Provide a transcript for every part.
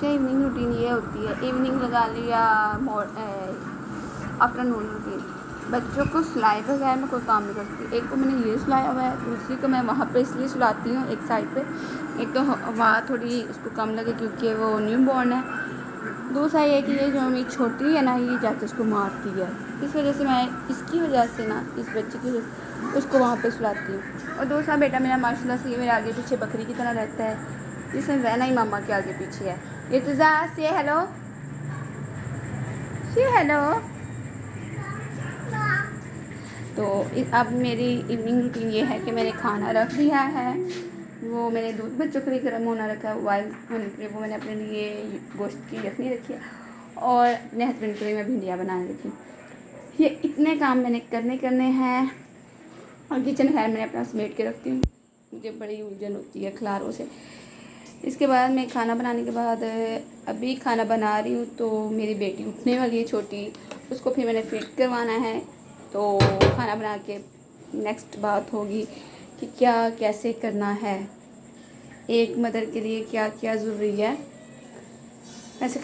हमेशा evening routine ये होती है, इवनिंग लगा लिया आफ्टरनून रूटीन। बच्चों को सुलाए बगैर मैं कोई काम नहीं कर सकती। एक तो मैंने ये सुलाया हुआ है, दूसरी को मैं वहाँ पे इसलिए सुलाती हूँ एक साइड पे, एक तो वहाँ थोड़ी उसको कम लगे क्योंकि वो न्यू बॉर्न है, दूसरा ये कि ये जो मेरी छोटी है ना, ये जाके उसको मारती है। इस वजह से मैं इसकी वजह से ना, इस बच्चे की वजह से उसको वहाँ पे सुलाती हूँ। और दूसरा बेटा मेरा माशाल्लाह से मेरे आगे पीछे बकरी की तरह रहता है, जिसमें रहना ही मामा के आगे पीछे है। इर्तिज़ा से हेलो, से हेलो। तो अब मेरी इवनिंग रूटीन ये है कि मैंने खाना रख दिया है, वो मैंने दूध बच्चों के लिए गर्म होना रखा है, बॉयल होने के लिए वो मैंने अपने लिए गोश्त की यखनी रखी है, और अपने हस्बैंड के लिए मैं भिंडियाँ बनाने रखी। ये इतने काम मैंने करने हैं। और किचन खैर मैंने अपना समेट के रखती हूँ, मुझे बड़ी उलझन होती है खलारों से। इसके बाद मैं खाना बनाने के बाद अभी खाना बना रही हूँ, तो मेरी बेटी उठने वाली है छोटी, उसको फिर मैंने फीड करवाना है। तो खाना बना के नेक्स्ट बात होगी कि क्या कैसे करना है, एक मदर के लिए क्या क्या ज़रूरी है। वैसे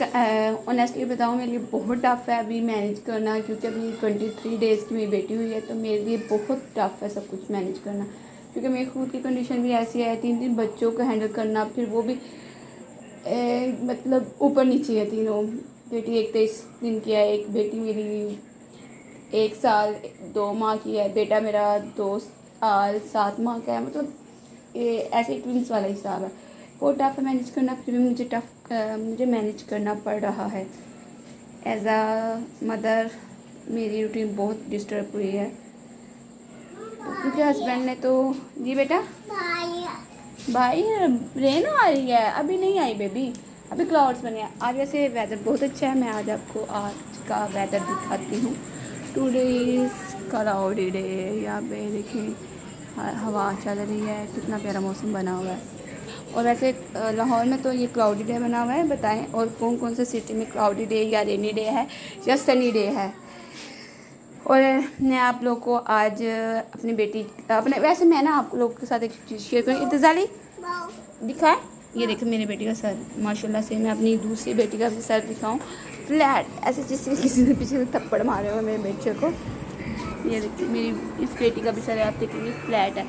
ऑनेस्टली बताऊँ, मेरे लिए बहुत टफ़ है अभी मैनेज करना, क्योंकि अभी 23 डेज़ की मेरी बेटी हुई है, तो मेरे लिए बहुत टफ़ है सब कुछ मैनेज करना, क्योंकि मेरी खुद की कंडीशन भी ऐसी है, 3 बच्चों को हैंडल करना, फिर वो भी मतलब ऊपर नीचे है तीनों। बेटी एक 23 दिन की है, एक बेटी मेरी 1 साल 2 माह की है, बेटा मेरा 2 साल 7 माह का है, मतलब ये ऐसे ट्विंस वाला हिसाब है। बहुत टफ है मैनेज करना, फिर भी मुझे मैनेज करना पड़ रहा है। एज आ मदर मेरी रूटीन बहुत डिस्टर्ब हुई है, क्योंकि हस्बैंड ने तो जी बेटा भाई रेन आ रही है, अभी नहीं आई बेबी, अभी क्लाउड्स बने हैं। आज वैसे वेदर बहुत अच्छा है, मैं आज आपको आज का वेदर दिखाती हूँ। टुडे इज़ क्लाउडी डे, यहाँ पे देखिए हवा चल रही है, कितना प्यारा मौसम बना हुआ है। और वैसे लाहौर में तो ये क्लाउडी डे बना हुआ है। बताएं और कौन कौन से सिटी में क्लाउडी डे या रेनी डे है या सनी डे है। और मैं आप लोग को आज अपनी बेटी वैसे मैं ना आप लोग के साथ एक चीज़ शेयर करूँ। इर्तिज़ाली दिखाए, ये देखें मेरी बेटी का सर, माशाल्लाह से। मैं अपनी दूसरी बेटी का भी सर दिखाऊं, फ्लैट, ऐसे जैसे किसी ने पीछे से थप्पड़ मारे हुए मेरे बच्चे को। ये देखिए मेरी इस बेटी का भी सर आप देखेंगे फ्लैट है।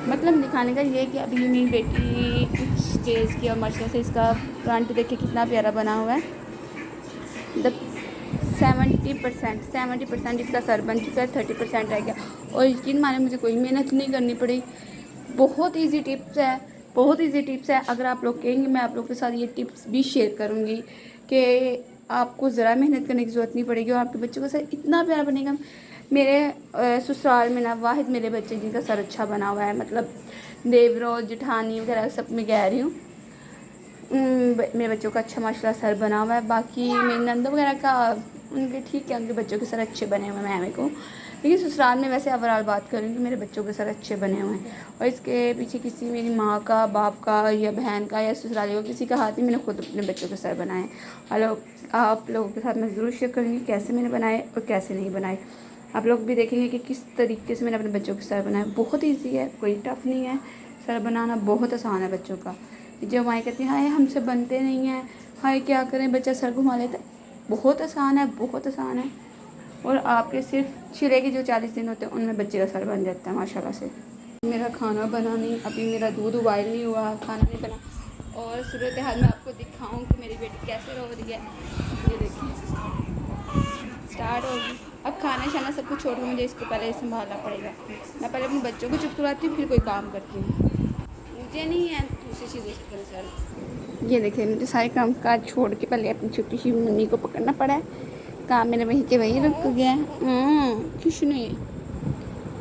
मतलब दिखाने का ये है कि अभी मेरी बेटी कुछ डेज़ की और माशाल्लाह से इसका फ्रंट देखिए कितना प्यारा बना हुआ है। 70% इसका सर बन चुका है, 30% रह गया। और यकीन माने मुझे कोई मेहनत नहीं करनी पड़ी, बहुत इजी टिप्स है, बहुत इजी टिप्स है। अगर आप लोग कहेंगे मैं आप लोग के साथ ये टिप्स भी शेयर करूँगी कि आपको ज़रा मेहनत करने की ज़रूरत नहीं पड़ेगी और आपके बच्चों का सर इतना प्यारा बनेगा। मेरे ससुराल में ना वाहिद मेरे बच्चे जिनका सर अच्छा बना हुआ है, मतलब देवरो जेठानी वगैरह सब में कह रही हूँ, मेरे बच्चों का अच्छा माशाल्लाह सर बना हुआ है। बाकी मेरी नंदों वगैरह का उनके ठीक है, उनके बच्चों के सर अच्छे बने हुए हैं मेरे को, लेकिन ससुराल में वैसे ओवरऑल बात करूँ कि मेरे बच्चों के सर अच्छे बने हुए हैं। और इसके पीछे किसी मेरी माँ का, बाप का या बहन का या ससुरालियों का किसी का हाथ नहीं, मैंने खुद अपने बच्चों के सर बनाए। और आप लोगों के साथ मैं ज़रूर शेयर करूँगी कैसे मैंने बनाए और कैसे नहीं बनाए। आप लोग भी देखेंगे कि किस तरीके से मैंने अपने बच्चों के सर बनाए। बहुत ईजी है, कोई टफ़ नहीं है, सर बनाना बहुत आसान है बच्चों का। जो माएँ कहती हैं हाय हमसे बनते नहीं हैं, हाय क्या करें बच्चा सर घुमा लेता है, बहुत आसान है, बहुत आसान है। और आपके सिर्फ छिले के जो 40 दिन होते हैं उनमें बच्चे का सर बन जाता है माशाल्लाह से। मेरा खाना बना नहीं, अभी मेरा दूध उबाल नहीं हुआ, खाना नहीं बना। और सूरत हाल मैं आपको दिखाऊं कि मेरी बेटी कैसे रो रही है, ये देखिए स्टार्ट होगी। अब खाना शाना सब कुछ छोड़ के मुझे इसको पहले संभालना पड़ेगा। मैं पहले अपने बच्चों को चुप करवाती हूँ, फिर कोई काम करती हूँ। मुझे नहीं है दूसरी चीज़ों से कंसर्न। ये देखिए मुझे सारे काम काज छोड़ के पहले अपनी छोटी सी मम्मी को पकड़ना पड़ा है। काम मेरे वहीं के वहीं रुक गया, कुछ नहीं।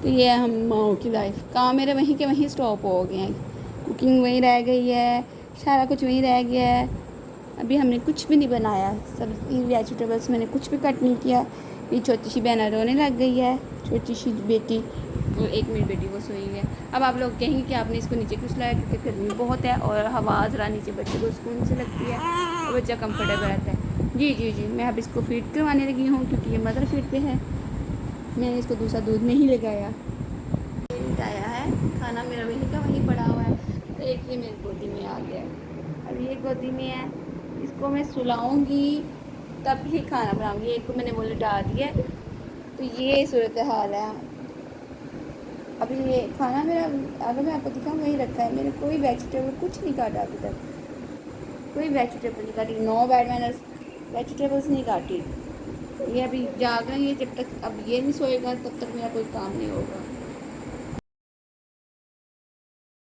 तो ये है हम माओ की लाइफ, काम मेरे वहीं के वहीं स्टॉप हो गए हैं। कुकिंग वहीं रह गई है, सारा कुछ वहीं रह गया है। अभी हमने कुछ भी नहीं बनाया, सब्ज़ी वेजिटेबल्स मैंने कुछ भी कट नहीं किया। ये छोटी सी बहना रोने लग गई है, छोटी सी बेटी, और एक मेरी बेटी वो सोई है। अब आप लोग कहेंगे कि आपने इसको नीचे क्यों सुलाया, क्योंकि गर्मी बहुत है और हवा ज़रा नीचे बच्चे को सुकून से लगती है और बच्चा कंफर्टेबल रहता है। जी मैं अब इसको फीड करवाने लगी हूँ, क्योंकि ये मदर फीड पे है। मैंने इसको दूसरा दूध नहीं लगाया, आया है खाना मेरा वहीं का वहीं पड़ा हुआ है। तो एक ये मेरी गोदी में आ गया है, अब ये गोदी में है, इसको इसको मैं सुलाऊंगी तब ही खाना बनाऊंगी। एक को मैंने वो लिटा दिया है, तो ये सूरत हाल है। अभी ये खाना मेरा, अगर मैं आपको दिखाऊँ, वही रखा है। मैंने कोई वेजिटेबल कुछ नहीं काटा अभी तक, कोई वेजिटेबल नहीं काटी, नो बैड मैनर्स, वेजिटेबल्स नहीं काटी। ये अभी जाग रही है, जब तक अब ये नहीं सोएगा तब तक मेरा कोई काम नहीं होगा।